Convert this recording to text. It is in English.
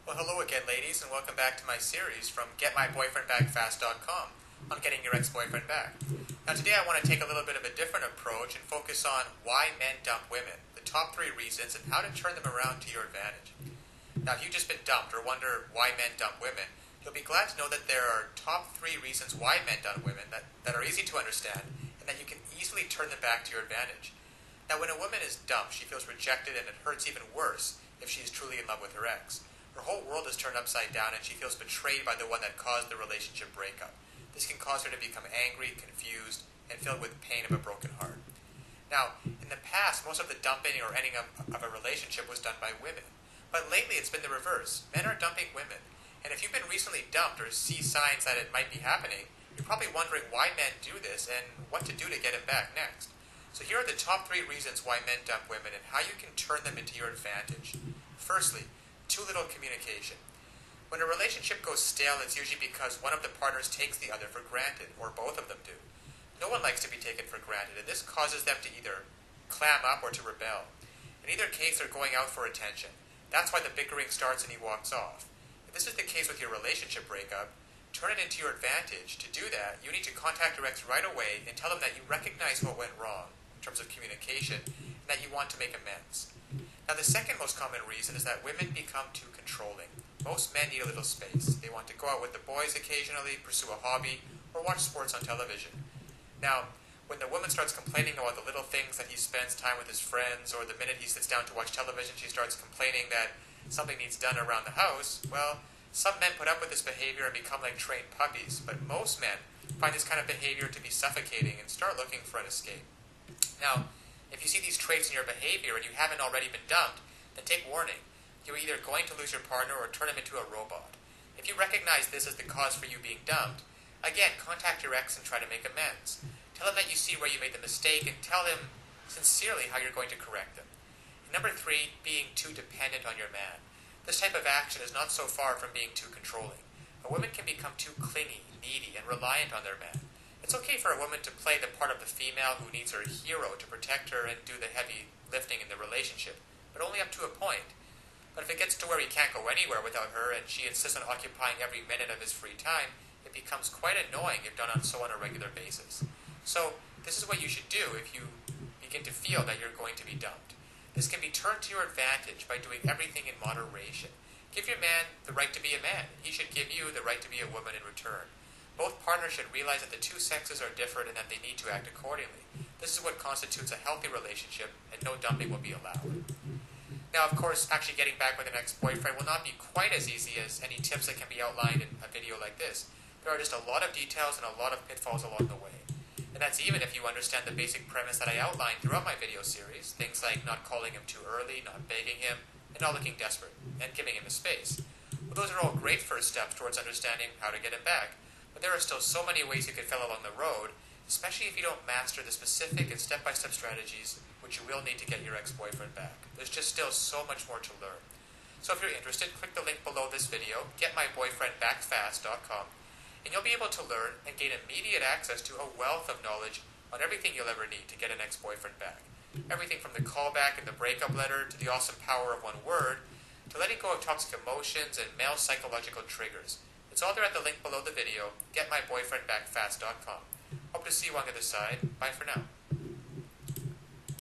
Well, hello again, ladies, and welcome back to my series from GetMyBoyfriendBackFast.com on getting your ex-boyfriend back. Now, today I want to take a little bit of a different approach and focus on why men dump women, the top 3 reasons, and how to turn them around to your advantage. Now, if you've just been dumped or wonder why men dump women, you'll be glad to know that there are top 3 reasons why men dump women that are easy to understand and that you can easily turn them back to your advantage. Now, when a woman is dumped, she feels rejected, and it hurts even worse if she is truly in love with her ex. Her whole world is turned upside down, and she feels betrayed by the one that caused the relationship breakup. This can cause her to become angry, confused, and filled with pain of a broken heart. Now, in the past, most of the dumping or ending of a relationship was done by women. But lately, it's been the reverse. Men are dumping women. And if you've been recently dumped or see signs that it might be happening, you're probably wondering why men do this and what to do to get him back next. So here are the top 3 reasons why men dump women and how you can turn them into your advantage. Firstly, too little communication. When a relationship goes stale, it's usually because one of the partners takes the other for granted, or both of them do. No one likes to be taken for granted, and this causes them to either clam up or to rebel. In either case, they're going out for attention. That's why the bickering starts and he walks off. If this is the case with your relationship breakup, turn it into your advantage. To do that, you need to contact your ex right away and tell them that you recognize what went wrong in terms of communication and that you want to make amends. Now, the second most common reason is that women become too controlling. Most men need a little space. They want to go out with the boys occasionally, pursue a hobby, or watch sports on television. Now, when the woman starts complaining about the little things that he spends time with his friends, or the minute he sits down to watch television, she starts complaining that something needs done around the house, well, some men put up with this behavior and become like trained puppies, but most men find this kind of behavior to be suffocating and start looking for an escape. Now, if you see these traits in your behavior and you haven't already been dumped, then take warning. You're either going to lose your partner or turn him into a robot. If you recognize this as the cause for you being dumped, again, contact your ex and try to make amends. Tell him that you see where you made the mistake and tell him sincerely how you're going to correct him. And number 3, being too dependent on your man. This type of action is not so far from being too controlling. A woman can become too clingy, needy, and reliant on their man. It's okay for a woman to play the part of the female who needs her hero to protect her and do the heavy lifting in the relationship, but only up to a point. But if it gets to where he can't go anywhere without her and she insists on occupying every minute of his free time, it becomes quite annoying if done on a regular basis. So, this is what you should do if you begin to feel that you're going to be dumped. This can be turned to your advantage by doing everything in moderation. Give your man the right to be a man, and he should give you the right to be a woman in return. Both partners should realize that the two sexes are different and that they need to act accordingly. This is what constitutes a healthy relationship, and no dumping will be allowed. Now, of course, actually getting back with an ex-boyfriend will not be quite as easy as any tips that can be outlined in a video like this. There are just a lot of details and a lot of pitfalls along the way. And that's even if you understand the basic premise that I outlined throughout my video series, things like not calling him too early, not begging him, and not looking desperate, and giving him a space. Well, those are all great first steps towards understanding how to get him back. But there are still so many ways you could fail along the road, especially if you don't master the specific and step-by-step strategies which you will need to get your ex-boyfriend back. There's just still so much more to learn. So if you're interested, click the link below this video, GetMyBoyfriendBackFast.com, and you'll be able to learn and gain immediate access to a wealth of knowledge on everything you'll ever need to get an ex-boyfriend back. Everything from the callback and the breakup letter to the awesome power of one word, to letting go of toxic emotions and male psychological triggers. It's all there at the link below the video, GetMyBoyfriendBackFast.com. Hope to see you on the other side. Bye for now.